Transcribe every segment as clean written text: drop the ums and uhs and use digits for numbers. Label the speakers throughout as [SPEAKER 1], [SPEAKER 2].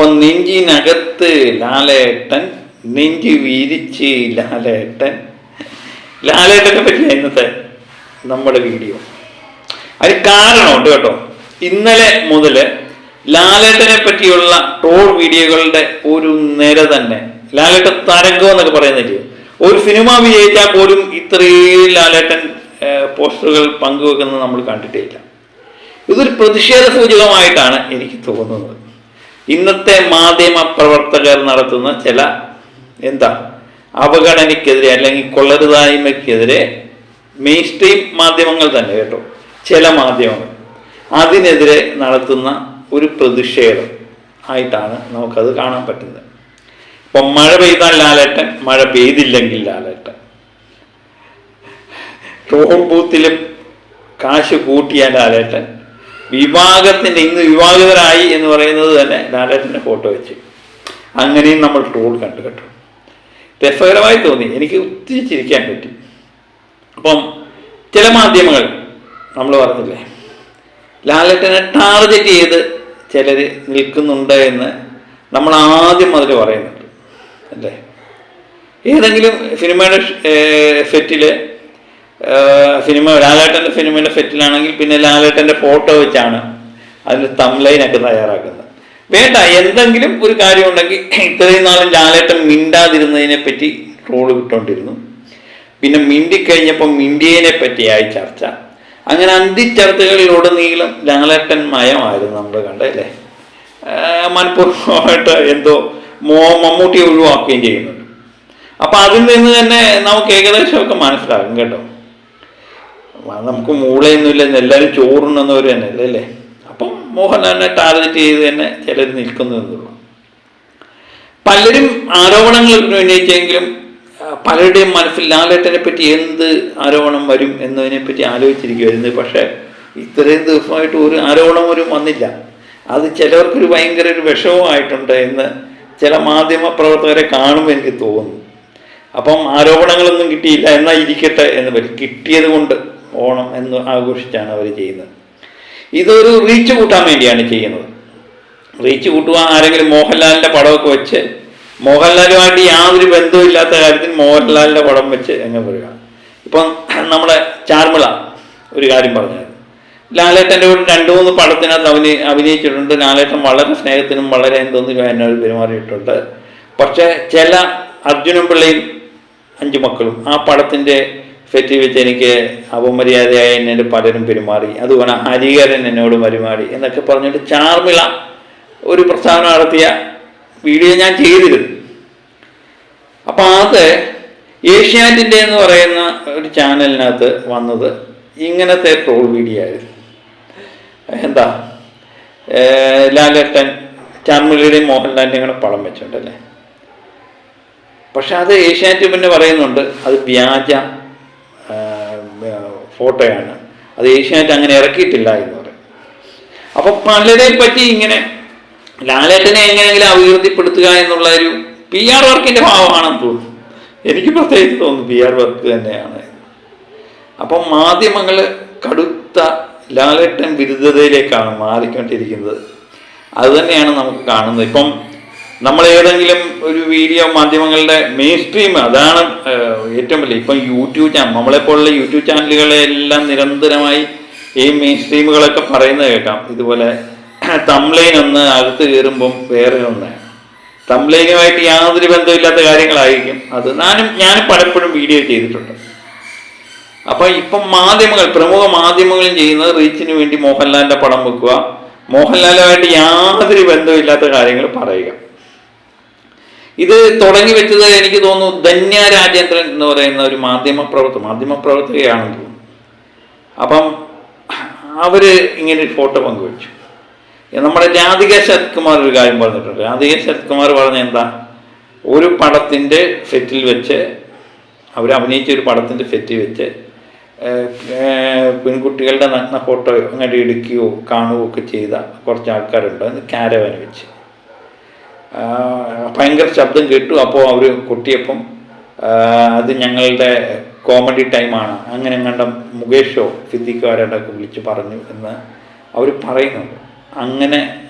[SPEAKER 1] അപ്പം നെഞ്ചിനകത്ത് ലാലേട്ടൻ, നെഞ്ചി വിരിച്ച് ലാലേട്ടൻ. ലാലേട്ടനെ പറ്റിയ ഇന്നത്തെ നമ്മുടെ വീഡിയോ. അതിന് കാരണമുണ്ട് കേട്ടോ. ഇന്നലെ മുതൽ ലാലേട്ടനെ പറ്റിയുള്ള ട്രോൾ വീഡിയോകളുടെ ഒരു നിര തന്നെ. ലാലേട്ടൻ തരംഗം എന്നൊക്കെ പറയുന്നില്ല. ഒരു സിനിമ വിജയിച്ചാൽ പോലും ഇത്രയും ലാലേട്ടൻ പോസ്റ്ററുകൾ പങ്കുവെക്കുന്നത് നമ്മൾ കണ്ടിട്ടില്ല. ഇതൊരു പ്രതിഷേധ സൂചകമായിട്ടാണ് എനിക്ക് തോന്നുന്നത്. ഇന്നത്തെ മാധ്യമ പ്രവർത്തകർ നടത്തുന്ന ചില അവഗണനയ്ക്കെതിരെ അല്ലെങ്കിൽ കൊള്ളരുതായ്മയ്ക്കെതിരെ മെയിൻ സ്ട്രീം മാധ്യമങ്ങൾ തന്നെ കേട്ടോ, ചില മാധ്യമങ്ങൾ അതിനെതിരെ നടത്തുന്ന ഒരു പ്രതിഷേധം ആയിട്ടാണ് നമുക്കത് കാണാൻ പറ്റുന്നത്. ഇപ്പം മഴ പെയ്താൽ ലാലേട്ടൻ, മഴ പെയ്തില്ലെങ്കിൽ ലാലേട്ടൻ. ടോൾ ബൂത്തിലും കാശ് കൂട്ടിയ ലാലേട്ടൻ. വിവാഹത്തിൻ്റെ ഇന്ന് വിവാഹിതരായി എന്ന് പറയുന്നത് തന്നെ ലാലേട്ടൻ്റെ ഫോട്ടോ വെച്ച്. അങ്ങനെയും നമ്മൾ ട്രോൾ കണ്ടു കേട്ടോ. രസകരമായി തോന്നി, എനിക്ക് ഒത്തിരി ചിരിക്കാൻ പറ്റി. അപ്പം ചില മാധ്യമങ്ങൾ നമ്മൾ പറഞ്ഞില്ലേ, ലാലേട്ടനെ ടാർഗറ്റ് ചെയ്ത് ചിലർ നിൽക്കുന്നുണ്ട് എന്ന് നമ്മൾ ആദ്യം മുതൽ പറയുന്നുണ്ട് അല്ലേ. ഏതെങ്കിലും സിനിമയുടെ സെറ്റിൽ ലാലേട്ടൻ്റെ സിനിമയുടെ സെറ്റിലാണെങ്കിൽ പിന്നെ ലാലേട്ടൻ്റെ ഫോട്ടോ വെച്ചാണ് അതിന് തംബ്ലൈനൊക്കെ തയ്യാറാക്കുന്നത്. വേണ്ട, എന്തെങ്കിലും ഒരു കാര്യം ഉണ്ടെങ്കിൽ ഇത്രയും നാളും ലാലേട്ടൻ മിണ്ടാതിരുന്നതിനെ പറ്റി ട്രോള് വിട്ടുകൊണ്ടിരുന്നു. പിന്നെ മിണ്ടിക്കഴിഞ്ഞപ്പോൾ മിണ്ടിയതിനെ പറ്റിയായി ചർച്ച. അങ്ങനെ അന്തിച്ചർച്ചകളിലുടനീളം ലാലേട്ടൻ മയമായിരുന്നു നമ്മൾ കണ്ടല്ലേ. മനഃപൂർവ്വമായിട്ട് എന്തോ മമ്മൂട്ടി ഒഴിവാക്കുകയും ചെയ്യുന്നുണ്ട്. അപ്പം അതിൽ നിന്ന് തന്നെ നമുക്ക് ഏകദേശമൊക്കെ മനസ്സിലാകും കേട്ടോ. നമുക്ക് മൂളയൊന്നുമില്ലെന്ന് എല്ലാവരും ചോറുണ്ടെന്നവർ തന്നെ അല്ലേ. അപ്പം മോഹൻലാലിനെ ടാർഗറ്റ് ചെയ്ത് തന്നെ ചിലർ നിൽക്കുന്നു എന്നുള്ളൂ. പലരും ആരോപണങ്ങൾ ഉന്നയിച്ചെങ്കിലും പലരുടെയും മനസ്സിൽ ലാലേട്ടനെ പറ്റി എന്ത് ആരോപണം വരും എന്നതിനെപ്പറ്റി ആലോചിച്ചിരിക്കുമായിരുന്നു. പക്ഷേ ഇത്രയും ദിവസമായിട്ട് ഒരു ആരോപണം പോലും വന്നില്ല. അത് ചിലവർക്കൊരു ഭയങ്കര ഒരു വിഷമമായിട്ടുണ്ട് എന്ന് ചില മാധ്യമ പ്രവർത്തകരെ കാണുമ്പോൾ എനിക്ക് തോന്നുന്നു. അപ്പം ആരോപണങ്ങളൊന്നും കിട്ടിയില്ല, എന്നാൽ ഇരിക്കട്ടെ എന്ന് പറയും. കിട്ടിയത് കൊണ്ട് ഓണം എന്ന് ആഘോഷിച്ചാണ് അവർ ചെയ്യുന്നത്. ഇതൊരു റീച്ച് കൂട്ടാൻ വേണ്ടിയാണ് ചെയ്യുന്നത്. റീച്ച് കൂട്ടുക, ആരെങ്കിലും മോഹൻലാലിൻ്റെ പടമൊക്കെ വെച്ച്, മോഹൻലാലുമായിട്ട് യാതൊരു ബന്ധവുമില്ലാത്ത കാര്യത്തിൽ മോഹൻലാലിൻ്റെ പടം വെച്ച് എങ്ങനെ പറയുക. ഇപ്പം നമ്മുടെ ചാർമിള ഒരു കാര്യം പറഞ്ഞായിരുന്നു, ലാലേട്ടൻ്റെ കൂടെ 2-3 പടത്തിനകത്ത് അഭിനയിച്ചിട്ടുണ്ട്. ലാലേട്ടൻ വളരെ സ്നേഹത്തിനും വളരെ എന്തോന്നിനും എന്നോട് പെരുമാറിയിട്ടുണ്ട്. പക്ഷേ ചില അർജുനൻ പിള്ളയും 5 മക്കളും ആ പടത്തിൻ്റെ സെറ്റിൽ വെച്ച് എനിക്ക് അപമര്യാദയായി എന്നോട് പലരും പെരുമാറി, അതുപോലെ ഹരിഹരൻ എന്നോട് പെരുമാറി എന്നൊക്കെ പറഞ്ഞിട്ട് ചാർമിള ഒരു പ്രസ്താവന നടത്തിയ വീഡിയോ ഞാൻ ചെയ്തിരുന്നു. അപ്പം അത് ഏഷ്യാനെറ്റിൻ്റെ എന്ന് പറയുന്ന ഒരു ചാനലിനകത്ത് വന്നത് ഇങ്ങനത്തെ ട്രോൾ വീഡിയോ ആയിരുന്നു. ലാലേട്ടൻ ചാർമിളയുടെയും മോഹൻലാലിൻ്റെയും കൂടെ പടം വെച്ചിട്ടുണ്ടല്ലേ. പക്ഷെ അത് ഏഷ്യാനെറ്റ് പിന്നെ പറയുന്നുണ്ട് അത് വ്യാജ ഫോട്ടോയാണ്, അത് ഏഷ്യാനെറ്റ് അങ്ങനെ ഇറക്കിയിട്ടില്ല എന്ന് പറയും. അപ്പം പലരെ പറ്റി ഇങ്ങനെ ലാലേട്ടനെ എങ്ങനെയെങ്കിലും അഭിവൃദ്ധിപ്പെടുത്തുക എന്നുള്ള ഒരു PR വർക്കിൻ്റെ ഭാവമാണെന്ന് തോന്നുന്നു. എനിക്ക് പ്രത്യേകിച്ച് തോന്നുന്നു PR വർക്ക് തന്നെയാണ്. അപ്പം മാധ്യമങ്ങൾ കടുത്ത ലാലേട്ടൻ വിരുദ്ധതയിലേക്കാണ് മാറിക്കൊണ്ടിരിക്കുന്നത്. അതുതന്നെയാണ് നമുക്ക് കാണുന്നത്. ഇപ്പം നമ്മൾ ഏതെങ്കിലും ഒരു വീഡിയോ മാധ്യമങ്ങളുടെ മെയിൻ സ്ട്രീം അതാണ് ഏറ്റവും വലിയ. ഇപ്പം യൂട്യൂബ് ചാനൽ, നമ്മളെപ്പോലുള്ള യൂട്യൂബ് ചാനലുകളെല്ലാം നിരന്തരമായി ഈ മെയിൻ സ്ട്രീമുകളൊക്കെ പറയുന്നത് കേൾക്കാം. ഇതുപോലെ തംബ്ലൈൻ ഒന്ന് അകത്ത് കയറുമ്പം വേറെ ഒന്ന്, തംബ്ലൈനുമായിട്ട് യാതൊരു ബന്ധമില്ലാത്ത കാര്യങ്ങളായിരിക്കും അത്. ഞാനും പലപ്പോഴും വീഡിയോ ചെയ്തിട്ടുണ്ട്. അപ്പം ഇപ്പം മാധ്യമങ്ങൾ, പ്രമുഖ മാധ്യമങ്ങളും ചെയ്യുന്നത് റീച്ചിന് വേണ്ടി മോഹൻലാലിൻ്റെ പടം വെക്കുക, മോഹൻലാലുമായിട്ട് യാതൊരു ബന്ധമില്ലാത്ത കാര്യങ്ങൾ പറയുക. ഇത് തുടങ്ങി വെച്ചത് എനിക്ക് തോന്നുന്നു ധന്യ രാജേന്ദ്രൻ എന്ന് പറയുന്ന ഒരു മാധ്യമപ്രവർത്തകയാണെന്ന് തോന്നുന്നു. അപ്പം അവർ ഇങ്ങനെ ഒരു ഫോട്ടോ പങ്കുവെച്ചു. നമ്മുടെ രാധിക ശരത് കുമാർ ഒരു കാര്യം പറഞ്ഞിട്ടുണ്ട്. രാധിക ശരത് കുമാർ പറഞ്ഞ ഒരു പടത്തിൻ്റെ സെറ്റിൽ വെച്ച്, അവർ അഭിനയിച്ച ഒരു പടത്തിൻ്റെ സെറ്റിൽ വെച്ച് പെൺകുട്ടികളുടെ നഗ്ന ഫോട്ടോ അങ്ങനെ എടുക്കുകയോ കാണുകയോ ഒക്കെ ചെയ്ത കുറച്ച് ആൾക്കാരുണ്ട്. ക്യാരവാൻ വെച്ച് ഭയങ്കര ശബ്ദം കേട്ടു. അപ്പോൾ അവർ കൊട്ടിയപ്പം അത് ഞങ്ങളുടെ കോമഡി ടൈമാണ്, അങ്ങനെ കണ്ട മുകേഷോ സിദ്ദിഖോ ആരാണ്ടൊക്കെ വിളിച്ച് പറഞ്ഞു എന്ന് അവർ പറയുന്നുണ്ട്. അങ്ങനെ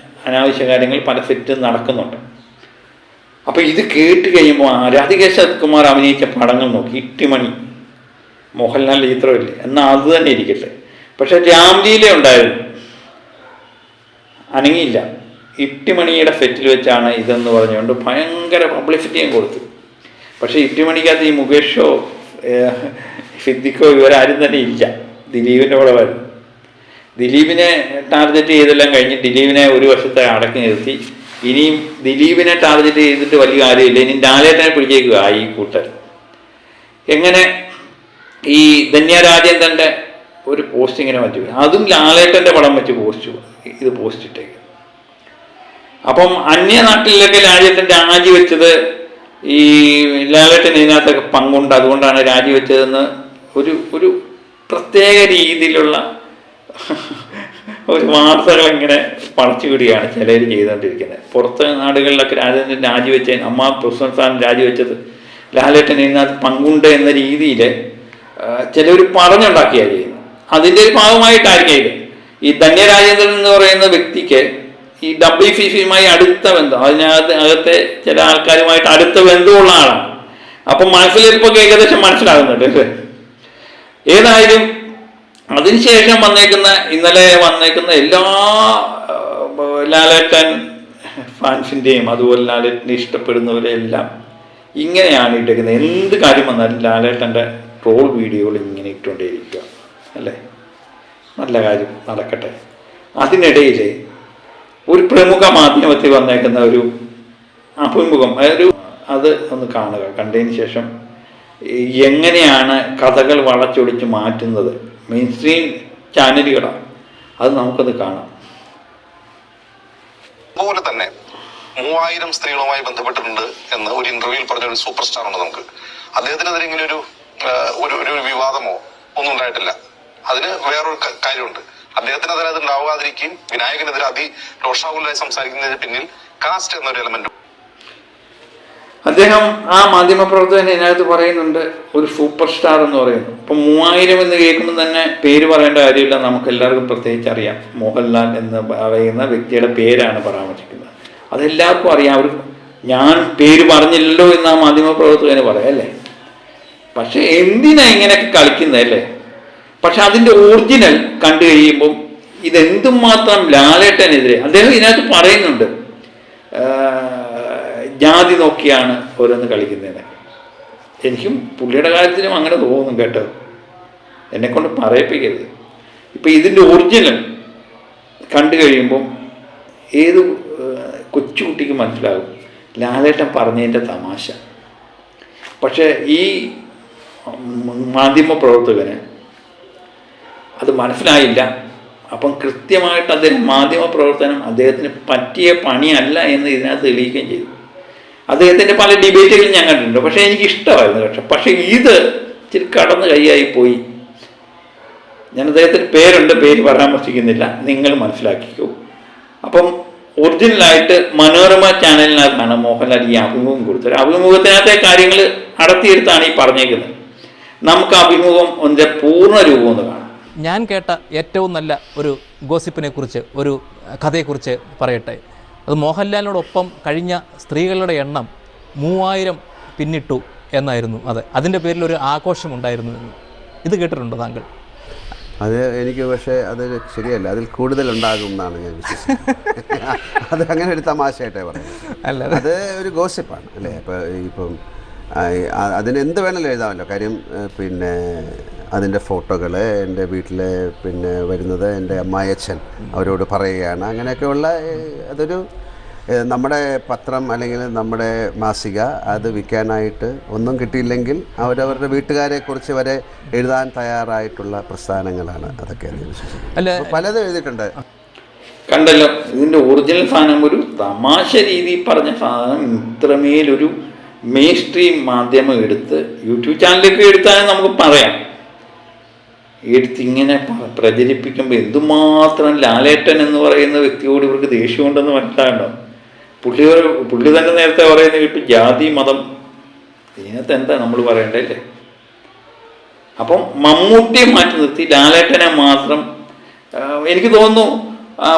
[SPEAKER 1] അനാവശ്യ കാര്യങ്ങൾ പല സെറ്റും നടക്കുന്നുണ്ട്. അപ്പോൾ ഇത് കേട്ട് കഴിയുമ്പോൾ രാധിക ശരത്കുമാർ അഭിനയിച്ച പടങ്ങൾ നോക്കി, ഇട്ടിമണി, മോഹൻലാൽ ചിത്രമില്ലേ, എന്നാൽ അത് തന്നെ ഇരിക്കട്ടെ. പക്ഷെ രാംലീല ഉണ്ടായിരുന്നു, അനങ്ങിയില്ല. ഇട്ടിമണിയുടെ സെറ്റിൽ വെച്ചാണ് ഇതെന്ന് പറഞ്ഞുകൊണ്ട് ഭയങ്കര പബ്ലിസിറ്റിയും കൊടുത്തു. പക്ഷേ ഇട്ടിമണിക്കകത്ത് ഈ മുകേഷോ സിദ്ദിഖോ ഇവരാരും തന്നെ ഇല്ല, ദിലീപിൻ്റെ കൂടെ വരും. ദിലീപിനെ ടാർഗറ്റ് ചെയ്തെല്ലാം കഴിഞ്ഞ് ദിലീപിനെ ഒരു വർഷത്തെ അടക്കി നിർത്തി. ഇനിയും ദിലീപിനെ ടാർഗറ്റ് ചെയ്തിട്ട് വലിയ കാര്യമില്ല, ഇനി ലാലേട്ടനെ പിടിച്ചേക്കുക ഈ കൂട്ടർ. എങ്ങനെ ഈ ധന്യ രാജേന്ദ്രൻ്റെ ഒരു പോസ്റ്റ് ഇങ്ങനെ പറ്റും, അതും ലാലേട്ടൻ്റെ പടം വെച്ച് ഇത് പോസ്റ്റ് ഇട്ടേക്ക്. അപ്പം അന്യനാട്ടിലൊക്കെ ലാലേട്ടൻ രാജിവെച്ചത് ഈ ലാലേട്ടൻ ഇതിനകത്തൊക്കെ പങ്കുണ്ട്, അതുകൊണ്ടാണ് രാജിവെച്ചതെന്ന് ഒരു പ്രത്യേക രീതിയിലുള്ള ഒരു വാർത്തകളിങ്ങനെ പടച്ചുപിടിയാണ് ചിലർ ചെയ്തുകൊണ്ടിരിക്കുന്നത്. പുറത്തെ നാടുകളിലൊക്കെ രാജേന്ദ്രൻ രാജിവെച്ച പ്രസിഡന്റ് സ്ഥാനം രാജിവെച്ചത് ലാലേട്ടൻ ഇതിനകത്ത് പങ്കുണ്ട് എന്ന രീതിയിൽ ചിലർ പറഞ്ഞുണ്ടാക്കിയാണ് ചെയ്യുന്നത്. അതിൻ്റെ ഒരു ഭാഗമായിട്ടായിരിക്കും ഇത്. ഈ ധന്യ രാജേന്ദ്രൻ എന്ന് പറയുന്ന വ്യക്തിക്ക് ഈ WCCയുമായി അടുത്ത ബന്ധം, അകത്തെ ചില ആൾക്കാരുമായിട്ട് അടുത്ത ബന്ധമുള്ള ആളാണ്. അപ്പം മനസ്സിലിപ്പോൾ ഏകദേശം മനസ്സിലാകുന്നുണ്ട് അല്ലേ. ഏതായാലും അതിനുശേഷം ഇന്നലെ വന്നേക്കുന്ന എല്ലാ ലാലേട്ടൻ ഫാൻസിൻ്റെയും അതുപോലെ ലാലേട്ടനെ ഇഷ്ടപ്പെടുന്നവരെല്ലാം ഇങ്ങനെയാണ് ഇട്ടേക്കുന്നത്. എന്ത് കാര്യം വന്നാലും ലാലേട്ടൻ്റെ ട്രോൾ വീഡിയോകൾ ഇങ്ങനെ ഇട്ടുകൊണ്ടേയിരിക്കുക അല്ലേ. നല്ല കാര്യം നടക്കട്ടെ. അതിനിടയിൽ ഒരു പ്രമുഖ മാധ്യമത്തിൽ വന്നേക്കുന്ന ഒരു അഭിമുഖം, അത് ഒന്ന് കാണുക. കണ്ടതിന് ശേഷം എങ്ങനെയാണ് കഥകൾ വളച്ചൊടിച്ച് മാറ്റുന്നത് മെയിൻ സ്ട്രീം ചാനലുകളാണ്, അത് നമുക്കത് കാണാം.
[SPEAKER 2] അതുപോലെ തന്നെ 3000 സ്ത്രീകളുമായി ബന്ധപ്പെട്ടിട്ടുണ്ട് എന്ന് ഒരു ഇന്റർവ്യൂവിൽ പറഞ്ഞ ഒരു സൂപ്പർ സ്റ്റാർ ഉണ്ട് നമുക്ക്. അദ്ദേഹത്തിനെതിരെ ഇങ്ങനെ ഒരു വിവാദമോ ഒന്നും ഉണ്ടായിട്ടില്ല. അതിന് വേറൊരു കാര്യമുണ്ട്. അദ്ദേഹത്തിനെതിരെ അത് ഉണ്ടാവാതിരിക്കുകയും വിനായകനെതിരെ രോഷാകുലരായി സംസാരിക്കുന്നതിന് പിന്നിൽ കാസ്റ്റ് എന്നൊരു എലമെന്റ്.
[SPEAKER 1] അദ്ദേഹം ആ മാധ്യമപ്രവർത്തകൻ ഇതിനകത്ത് പറയുന്നുണ്ട് ഒരു സൂപ്പർ സ്റ്റാർ എന്ന് പറയുന്നു. ഇപ്പം 3000 എന്ന് കേൾക്കുമ്പോൾ തന്നെ പേര് പറയേണ്ട കാര്യമില്ല, നമുക്ക് എല്ലാവർക്കും പ്രത്യേകിച്ച് അറിയാം. മോഹൻലാൽ എന്ന് പറയുന്ന വ്യക്തിയുടെ പേരാണ് പരാമർശിക്കുന്നത്, അതെല്ലാവർക്കും അറിയാം. ഞാൻ പേര് പറഞ്ഞില്ലല്ലോ എന്ന് ആ മാധ്യമപ്രവർത്തകന് പറയാം അല്ലേ. പക്ഷെ എന്തിനാ ഇങ്ങനെയൊക്കെ കളിക്കുന്നതല്ലേ. പക്ഷെ അതിൻ്റെ ഒറിജിനൽ കണ്ടു കഴിയുമ്പം ഇതെന്തുമാത്രം ലാലേട്ടനെതിരെ അദ്ദേഹം ഇതിനകത്ത് പറയുന്നുണ്ട്. ജാതി നോക്കിയാണ് ഓരോന്ന് കളിക്കുന്നതിന്. എനിക്കും പുള്ളിയുടെ കാര്യത്തിലും അങ്ങനെ തോന്നും കേട്ടോ, എന്നെക്കൊണ്ട് പറയിപ്പിക്കരുത്. ഇപ്പം ഇതിൻ്റെ ഒറിജിനൽ കണ്ടു കഴിയുമ്പം ഏത് കൊച്ചുകുട്ടിക്ക് മനസ്സിലാകും ലാലേട്ടൻ പറഞ്ഞതിൻ്റെ തമാശ. പക്ഷേ ഈ മാധ്യമപ്രവർത്തകന് അത് മനസ്സിലായില്ല. അപ്പം കൃത്യമായിട്ട് അദ്ദേഹം മാധ്യമപ്രവർത്തനം അദ്ദേഹത്തിന് പറ്റിയ പണിയല്ല എന്ന് ഇതിനകത്ത് തെളിയിക്കുകയും ചെയ്തു. അദ്ദേഹത്തിൻ്റെ പല ഡിബേറ്റുകളും ഞാൻ കണ്ടിട്ടുണ്ട്, പക്ഷേ എനിക്കിഷ്ടമായിരുന്നു. പക്ഷേ ഇത് ഇച്ചിരി കടന്ന് കൈയായി പോയി. ഞാൻ അദ്ദേഹത്തിന് പേര് പരാമർശിക്കുന്നില്ല, നിങ്ങൾ മനസ്സിലാക്കിക്കോ. അപ്പം ഒറിജിനലായിട്ട് മനോരമ ചാനലിനകത്താണ് മോഹൻലാൽ ഈ അഭിമുഖം കൊടുത്തത്. അഭിമുഖത്തിനകത്തെ കാര്യങ്ങൾ അടത്തിയെടുത്താണ് ഈ പറഞ്ഞേക്കുന്നത്. നമുക്ക് അഭിമുഖം ഒന്നിൻ്റെ പൂർണ്ണ രൂപം ഒന്ന് കാണാം.
[SPEAKER 3] ഞാൻ കേട്ട ഏറ്റവും നല്ല ഒരു ഗോസിപ്പിനെ കുറിച്ച്, ഒരു കഥയെക്കുറിച്ച് പറയട്ടെ. അത് മോഹൻലാലിനോടൊപ്പം കഴിഞ്ഞ സ്ത്രീകളുടെ എണ്ണം 3000 പിന്നിട്ടു എന്നായിരുന്നു. അതിൻ്റെ പേരിൽ ഒരു ആഘോഷമുണ്ടായിരുന്നു. ഇത് കേട്ടിട്ടുണ്ടോ താങ്കൾ?
[SPEAKER 4] അത് എനിക്ക് പക്ഷേ അത് ശരിയല്ല, അതിൽ കൂടുതലുണ്ടാകും എന്നാണ് ഞാൻ വിശ്വസിക്കുന്നത്. അത് അങ്ങനെ ഒരു തമാശയായിട്ടേ പറയുന്നത് അല്ല, അത് ഒരു ഗോസിപ്പാണ് അല്ലേ. ഇപ്പം അതിന് എന്ത് വേണമെങ്കിലും എഴുതാമല്ലോ. കാര്യം പിന്നെ അതിൻ്റെ ഫോട്ടോകൾ എൻ്റെ വീട്ടിൽ വരുന്നത് എൻ്റെ അമ്മായച്ഛൻ അവരോട് പറയുകയാണ്. അങ്ങനെയൊക്കെയുള്ള അതൊരു നമ്മുടെ പത്രം അല്ലെങ്കിൽ നമ്മുടെ മാസിക അത് വിൽക്കാനായിട്ട് ഒന്നും കിട്ടിയില്ലെങ്കിൽ അവരവരുടെ വീട്ടുകാരെക്കുറിച്ച് വരെ എഴുതാൻ തയ്യാറായിട്ടുള്ള പ്രസ്ഥാനങ്ങളാണ് അതൊക്കെ. അല്ല, പലതും എഴുതിയിട്ടുണ്ട്.
[SPEAKER 1] കണ്ടല്ലോ, ഇതിൻ്റെ ഒറിജിനൽ സാധനം ഒരു തമാശ രീതിയിൽ പറഞ്ഞ സാധനം ഇത്രമേലൊരു മെയിൻ സ്ട്രീം മാധ്യമം എടുത്ത് യൂട്യൂബ് ചാനലൊക്കെ എടുത്താലും നമുക്ക് പറയാം, എടുത്തിങ്ങനെ പ്രചരിപ്പിക്കുമ്പോൾ എന്തുമാത്രം ലാലേട്ടൻ എന്ന് പറയുന്ന വ്യക്തിയോട് ഇവർക്ക് ദേഷ്യമുണ്ടെന്ന് മനസ്സിലാകണ്ടോ. പുള്ളി തന്നെ നേരത്തെ പറയുന്നത് കേട്ടു, ജാതി മതം, ഇതിനകത്ത് എന്താ നമ്മൾ പറയണ്ടല്ലേ. അപ്പം മമ്മൂട്ടിയെ മാറ്റി നിർത്തി ലാലേട്ടനെ മാത്രം എനിക്ക് തോന്നുന്നു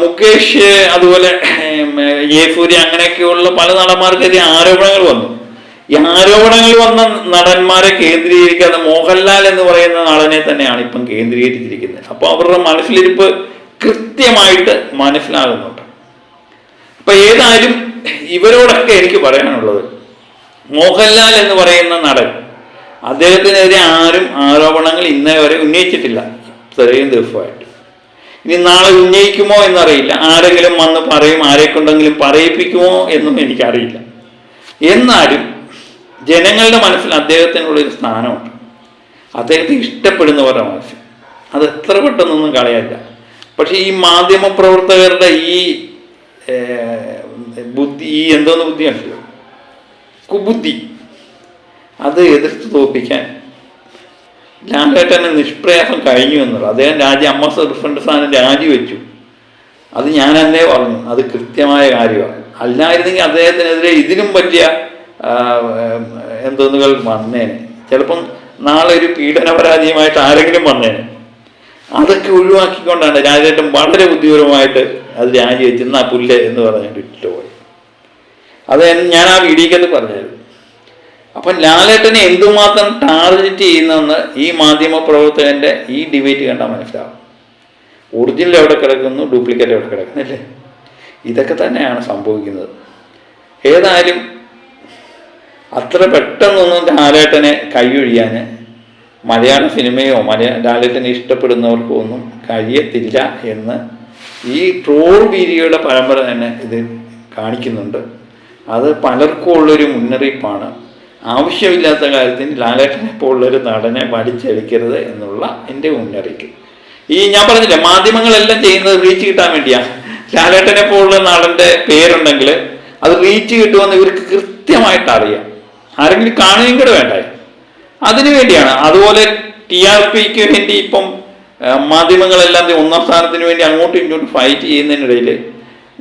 [SPEAKER 1] മുകേഷ് അതുപോലെ ജയസൂര്യ അങ്ങനെയൊക്കെയുള്ള പല നടന്മാർക്കെതിരെ ആരോപണങ്ങൾ വന്നു. ഈ ആരോപണങ്ങൾ വന്ന നടന്മാരെ കേന്ദ്രീകരിക്കാതെ മോഹൻലാൽ എന്ന് പറയുന്ന നടനെ തന്നെയാണ് ഇപ്പം കേന്ദ്രീകരിച്ചിരിക്കുന്നത്. അപ്പോൾ അവരുടെ മനസ്സിലിരിപ്പ് കൃത്യമായിട്ട് മനസ്സിലാകുന്നുണ്ട്. അപ്പൊ ഏതായാലും ഇവരോടൊക്കെ എനിക്ക് പറയാനുള്ളത്, മോഹൻലാൽ എന്ന് പറയുന്ന നടൻ, അദ്ദേഹത്തിനെതിരെ ആരും ആരോപണങ്ങൾ ഇന്നേ വരെ ഉന്നയിച്ചിട്ടില്ല ഇത്രയും ദിവസമായിട്ട്. ഇനി നാളെ ഉന്നയിക്കുമോ എന്നറിയില്ല. ആരെങ്കിലും വന്ന് പറയും, ആരെക്കൊണ്ടെങ്കിലും പറയിപ്പിക്കുമോ എന്നും എനിക്കറിയില്ല. എന്നാലും ജനങ്ങളുടെ മനസ്സിൽ അദ്ദേഹത്തിനുള്ളൊരു സ്ഥാനമുണ്ട്. അദ്ദേഹത്തെ ഇഷ്ടപ്പെടുന്നവരുടെ മനസ്സിൽ അത് എത്ര പെട്ടെന്നൊന്നും കളയല്ല. പക്ഷെ ഈ മാധ്യമ പ്രവർത്തകരുടെ ഈ ബുദ്ധി, ഈ എന്തോന്ന് ബുദ്ധിയാണല്ലോ, കുബുദ്ധി, അത് എതിർത്ത് തോൽപ്പിക്കാൻ ലാലേട്ടന് നിഷ്പ്രയാസം കഴിഞ്ഞു എന്നുള്ളത്. അദ്ദേഹം അമ്മ റിഫണ്ട് സ്ഥാനം രാജിവെച്ചു. അത് ഞാൻ അന്നേ പറഞ്ഞു, അത് കൃത്യമായ കാര്യമാണ്. അല്ലായിരുന്നെങ്കിൽ അദ്ദേഹത്തിനെതിരെ ഇതിനും പറ്റിയ എന്തോന്നുകൾ വന്നേനെ. ചിലപ്പം നാളെ ഒരു പീഡന പരാതിയുമായിട്ട് ആരെങ്കിലും വന്നേനെ. അതൊക്കെ ഒഴിവാക്കിക്കൊണ്ടാണ് രാജേട്ടൻ വളരെ ബുദ്ധിപരമായിട്ട് അത് രാജിവെച്ച് എന്നാ പുല്ല് എന്ന് പറഞ്ഞിട്ട് ഇട്ട് പോയി. അത് ഞാൻ ആ വീഡിയോക്കകത്ത് പറഞ്ഞത്. അപ്പം ലാലേട്ടനെ എന്തുമാത്രം ടാർഗറ്റ് ചെയ്യുന്നതെന്ന് ഈ മാധ്യമ പ്രവർത്തകൻ്റെ ഈ ഡിബേറ്റ് കണ്ടാൽ മനസ്സിലാവും. ഒറിജിനൽ എവിടെ കിടക്കുന്നു, ഡ്യൂപ്ലിക്കേറ്റ് എവിടെ കിടക്കുന്നില്ലേ? ഇതൊക്കെ തന്നെയാണ് സംഭവിക്കുന്നത്. ഏതായാലും അത്ര പെട്ടെന്നൊന്നും ലാലേട്ടനെ കൈയൊഴിയാൻ മലയാള സിനിമയോ ലാലേട്ടനെ ഇഷ്ടപ്പെടുന്നവർക്കോ ഒന്നും കഴിയത്തില്ല എന്ന് ഈ ട്രോൾ വീഡിയോയുടെ പരമ്പര തന്നെ ഇത് കാണിക്കുന്നുണ്ട്. അത് പലർക്കും ഉള്ളൊരു മുന്നറിയിപ്പാണ്. ആവശ്യമില്ലാത്ത കാര്യത്തിന് ലാലേട്ടനെ പോലുള്ളൊരു നടനെ വലിച്ചെടുക്കരുത് എന്നുള്ള എൻ്റെ മുന്നറിയിപ്പ്. ഈ ഞാൻ പറഞ്ഞില്ല, മാധ്യമങ്ങളെല്ലാം ചെയ്യുന്നത് റീച്ച് കിട്ടാൻ വേണ്ടിയാണ്. ലാലേട്ടനെ പോലുള്ള നടൻ്റെ പേരുണ്ടെങ്കിൽ അത് റീച്ച് കിട്ടുമെന്ന് ഇവർക്ക് കൃത്യമായിട്ട് അറിയാം. ആരെങ്കിലും കാണുകയും കൂടെ വേണ്ടേ, അതിനു വേണ്ടിയാണ്. അതുപോലെ TRPക്ക് വേണ്ടി ഇപ്പം മാധ്യമങ്ങളെല്ലാം ഒന്നാം സ്ഥാനത്തിന് വേണ്ടി അങ്ങോട്ടും ഇങ്ങോട്ടും ഫൈറ്റ് ചെയ്യുന്നതിനിടയിൽ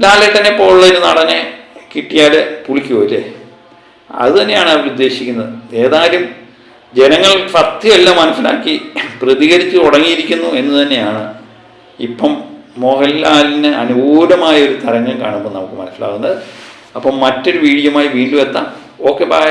[SPEAKER 1] ലാലേട്ടനെ പോലുള്ളൊരു നടനെ കിട്ടിയാൽ പുളിക്കുമല്ലേ? അത് തന്നെയാണ് അവർ ഉദ്ദേശിക്കുന്നത്. ഏതായാലും ജനങ്ങൾ സത്യമെല്ലാം മനസ്സിലാക്കി പ്രതികരിച്ച് തുടങ്ങിയിരിക്കുന്നു എന്ന് തന്നെയാണ് ഇപ്പം മോഹൻലാലിന് അനുകൂലമായ ഒരു തരംഗം കാണുമ്പോൾ നമുക്ക് മനസ്സിലാകുന്നത്. അപ്പം മറ്റൊരു വീഡിയോയുമായി വീണ്ടും എത്താം. Okay, by.